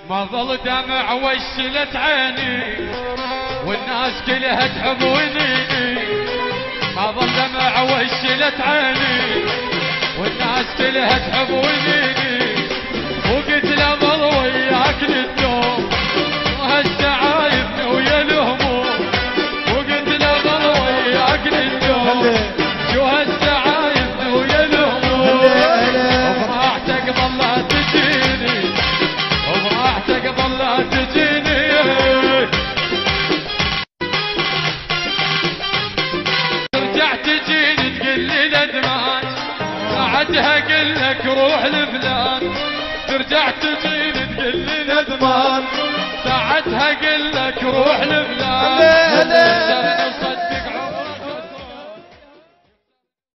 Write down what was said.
ما ظل دمع وشلت عيني والناس كلها تحبوني، ما ظل دمع وشلت عيني والناس كلها تحبوني، وقلت له ظل وياك للدوم وهالسعايب ويا الهموم، وقلت له ظل وياك للدوم شو هالسعايب ويا الهموم، وفرحتك ظلت تجيني وفرحتك ظلت تجيني، رجعت تجيني تقول لي ندمان بعدها قل لك روح لفلان، ترجع تجيني تقول لي ندمان ساعتها قل لك روح لفلان.